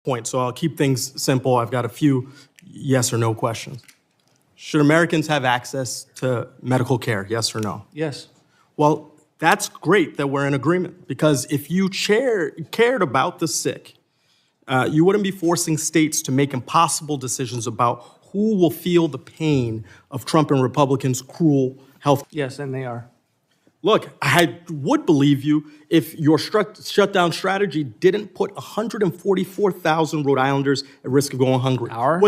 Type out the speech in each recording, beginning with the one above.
point, so I'll keep things simple. I've got a few yes or no questions. Should Americans have access to medical care, yes or no? Yes. Well, that's great that we're in agreement, because if you cared about the sick, you wouldn't be forcing states to make impossible decisions about who will feel the pain of Trump and Republicans' cruel health. Yes, and they are. Look, I would believe you if your shutdown strategy didn't put 144,000 Rhode Islanders at risk of going hungry. Our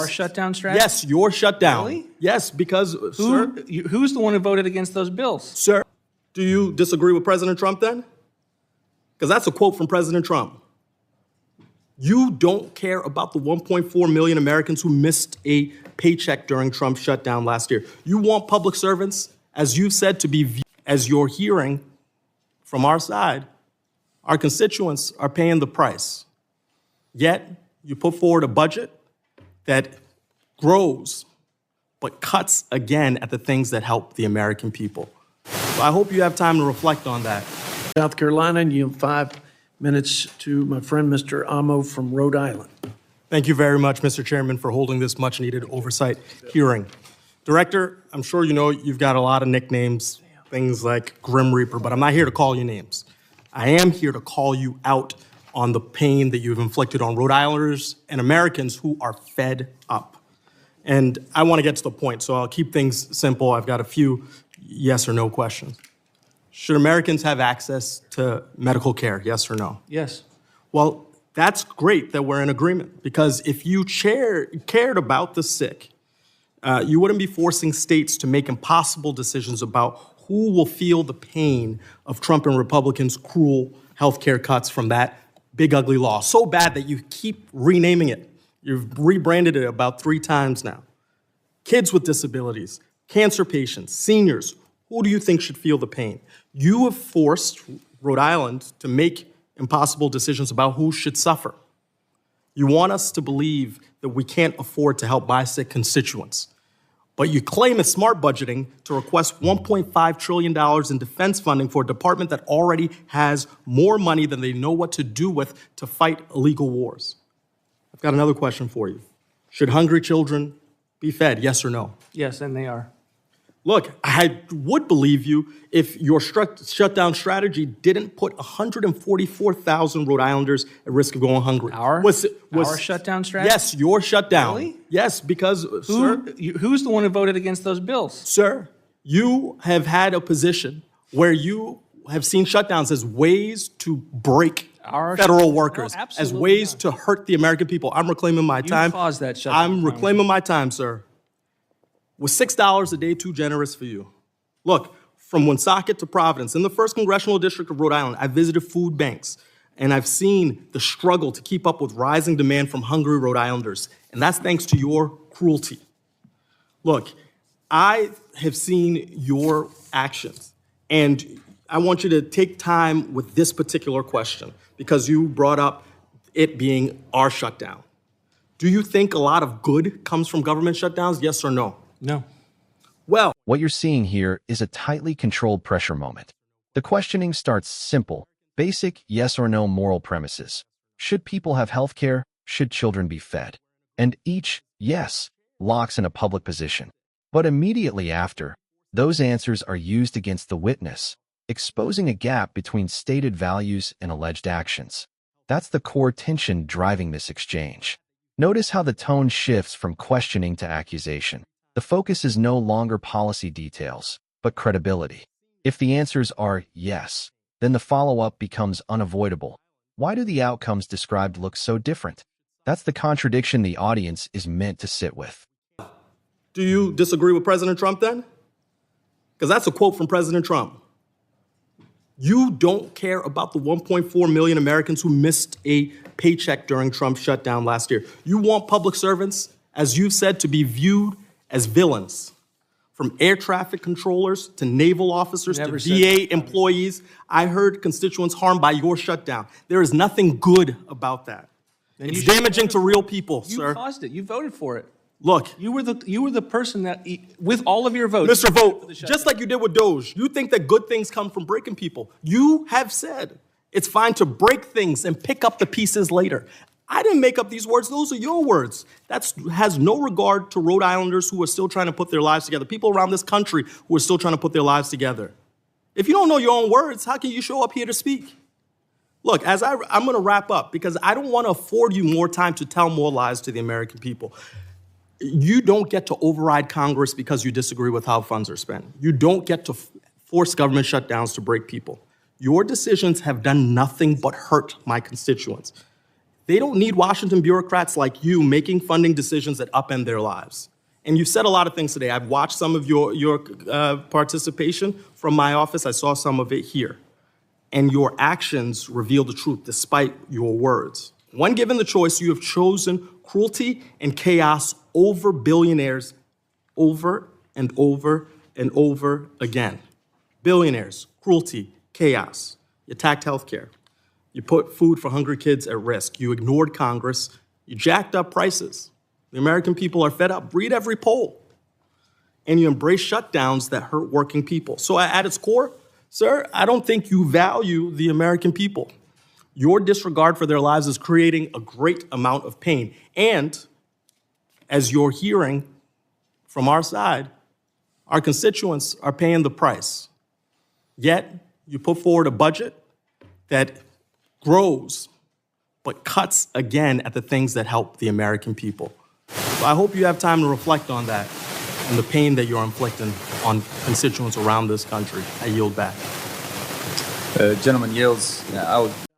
shutdown strategy? Yes, your shutdown. Really? Yes, because, sir, who's the one who voted against those bills? Sir, do you disagree with President Trump then? Because that's a quote from President Trump. You don't care about the 1.4 million Americans who missed a paycheck during Trump's shutdown last year. You want public servants, as you've said, to be viewed. As you're hearing from our side, our constituents are paying the price. Yet, you put forward a budget that grows, but cuts again at the things that help the American people. So I hope you have time to reflect on that. South Carolina, and you have 5 minutes to my friend, Mr. Amo from Rhode Island. Thank you very much, Mr. Chairman, for holding this much-needed oversight hearing. Director, I'm sure you know you've got a lot of nicknames, things like Grim Reaper, but I'm not here to call you names. I am here to call you out on the pain that you've inflicted on Rhode Islanders and Americans who are fed up. And I want to get to the point, so I'll keep things simple. I've got a few yes or no questions. Should Americans have access to medical care, yes or no? Yes. Well, that's great that we're in agreement, because if you cared about the sick, you wouldn't be forcing states to make impossible decisions about who will feel the pain of Trump and Republicans' cruel health care cuts from that big, ugly law. So bad that you keep renaming it. You've rebranded it about 3 times now. Kids with disabilities, cancer patients, seniors, who do you think should feel the pain? You have forced Rhode Island to make impossible decisions about who should suffer. You want us to believe that we can't afford to help my sick constituents. But you claim it's smart budgeting to request $1.5 trillion in defense funding for a department that already has more money than they know what to do with to fight illegal wars. I've got another question for you. Should hungry children be fed, yes or no? Yes, and they are. Look, I would believe you if your shutdown strategy didn't put 144,000 Rhode Islanders at risk of going hungry. Our shutdown strategy? Yes, your shutdown. Really? Yes, because, sir, who's the one who voted against those bills? Sir, you have had a position where you have seen shutdowns as ways to break federal workers, as ways to hurt the American people. I'm reclaiming my time. You caused that shutdown. I'm reclaiming my time, sir. Was $6 a day too generous for you? Look, from Woonsocket to Providence, in the 1st Congressional District of Rhode Island, I visited food banks, and I've seen the struggle to keep up with rising demand from hungry Rhode Islanders, and that's thanks to your cruelty. Look, I have seen your actions, and I want you to take time with this particular question, because you brought up it being our shutdown. Do you think a lot of good comes from government shutdowns, yes or no? No. Well, what you're seeing here is a tightly controlled pressure moment. The questioning starts simple, basic yes or no moral premises. Should people have health care? Should children be fed? And each yes locks in a public position. But immediately after, those answers are used against the witness, exposing a gap between stated values and alleged actions. That's the core tension driving this exchange. Notice how the tone shifts from questioning to accusation. The focus is no longer policy details, but credibility. If the answers are yes, then the follow-up becomes unavoidable. Why do the outcomes described look so different? That's the contradiction the audience is meant to sit with. Do you disagree with President Trump then? Because that's a quote from President Trump. You don't care about the 1.4 million Americans who missed a paycheck during Trump's shutdown last year. You want public servants, as you've said, to be viewed as villains. From air traffic controllers to naval officers to VA employees, I heard constituents harmed by your shutdown. There is nothing good about that. It's damaging to real people, sir. You caused it. You voted for it. Look, you were the person that, with all of your votes, Mr. Vote, just like you did with Doge, you think that good things come from breaking people. You have said it's fine to break things and pick up the pieces later. I didn't make up these words. Those are your words. That has no regard to Rhode Islanders who are still trying to put their lives together, people around this country who are still trying to put their lives together. If you don't know your own words, how can you show up here to speak? Look, I'm going to wrap up because I don't want to afford you more time to tell more lies to the American people. You don't get to override Congress because you disagree with how funds are spent. You don't get to force government shutdowns to break people. Your decisions have done nothing but hurt my constituents. They don't need Washington bureaucrats like you making funding decisions that upend their lives. And you've said a lot of things today. I've watched some of your participation from my office. I saw some of it here. And your actions reveal the truth despite your words. When given the choice, you have chosen cruelty and chaos over billionaires over and over and over again. Billionaires, cruelty, chaos. You attacked healthcare. You put food for hungry kids at risk. You ignored Congress. You jacked up prices. The American people are fed up. Read every poll. And you embrace shutdowns that hurt working people. So at its core, sir, I don't think you value the American people. Your disregard for their lives is creating a great amount of pain. And as you're hearing from our side, our constituents are paying the price. Yet you put forward a budget that grows, but cuts again at the things that help the American people. So I hope you have time to reflect on that and the pain that you're inflicting on constituents around this country. I yield back. Gentleman yields.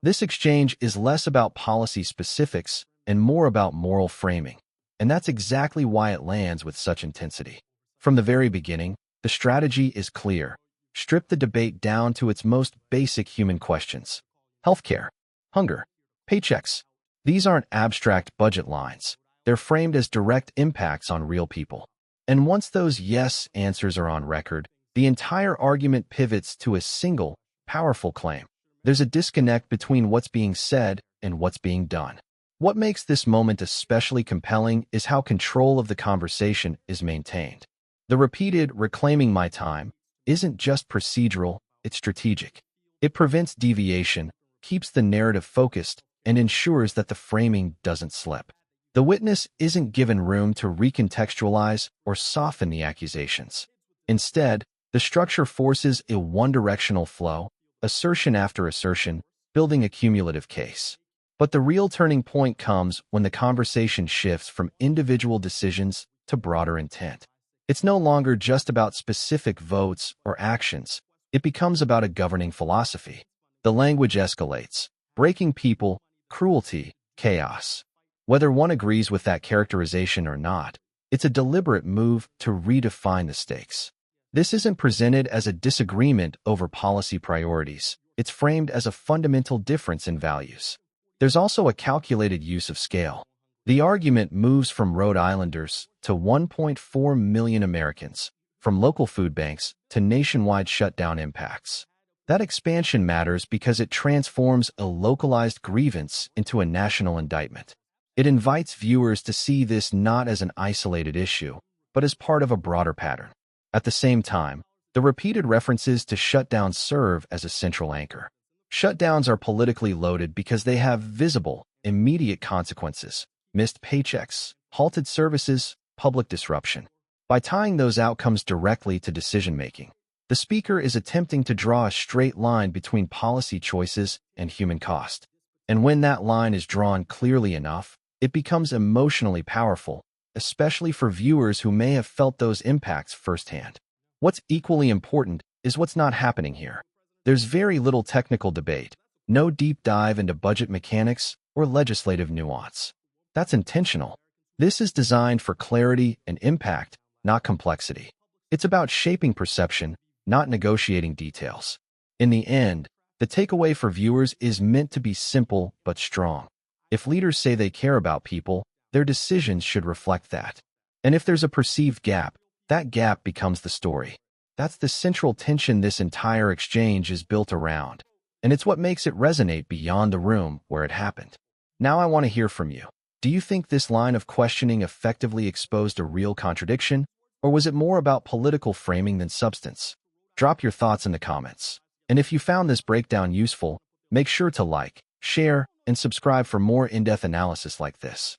This exchange is less about policy specifics and more about moral framing. And that's exactly why it lands with such intensity. From the very beginning, the strategy is clear. Strip the debate down to its most basic human questions. Healthcare, hunger, paychecks. These aren't abstract budget lines. They're framed as direct impacts on real people. And once those yes answers are on record, the entire argument pivots to a single, powerful claim. There's a disconnect between what's being said and what's being done. What makes this moment especially compelling is how control of the conversation is maintained. The repeated reclaiming my time isn't just procedural, it's strategic. It prevents deviation, keeps the narrative focused, and ensures that the framing doesn't slip. The witness isn't given room to recontextualize or soften the accusations. Instead, the structure forces a one-directional flow, assertion after assertion, building a cumulative case. But the real turning point comes when the conversation shifts from individual decisions to broader intent. It's no longer just about specific votes or actions. It becomes about a governing philosophy. The language escalates, breaking people, cruelty, chaos. Whether one agrees with that characterization or not, it's a deliberate move to redefine the stakes. This isn't presented as a disagreement over policy priorities. It's framed as a fundamental difference in values. There's also a calculated use of scale. The argument moves from Rhode Islanders to 1.4 million Americans, from local food banks to nationwide shutdown impacts. That expansion matters because it transforms a localized grievance into a national indictment. It invites viewers to see this not as an isolated issue, but as part of a broader pattern. At the same time, the repeated references to shutdowns serve as a central anchor. Shutdowns are politically loaded because they have visible, immediate consequences: missed paychecks, halted services, public disruption. By tying those outcomes directly to decision-making, the speaker is attempting to draw a straight line between policy choices and human cost. And when that line is drawn clearly enough, it becomes emotionally powerful, especially for viewers who may have felt those impacts firsthand. What's equally important is what's not happening here. There's very little technical debate, no deep dive into budget mechanics or legislative nuance. That's intentional. This is designed for clarity and impact, not complexity. It's about shaping perception, not negotiating details. In the end, the takeaway for viewers is meant to be simple but strong. If leaders say they care about people, their decisions should reflect that. And if there's a perceived gap, that gap becomes the story. That's the central tension this entire exchange is built around, and it's what makes it resonate beyond the room where it happened. Now I want to hear from you. Do you think this line of questioning effectively exposed a real contradiction, or was it more about political framing than substance? Drop your thoughts in the comments. And if you found this breakdown useful, make sure to like, share, and subscribe for more in-depth analysis like this.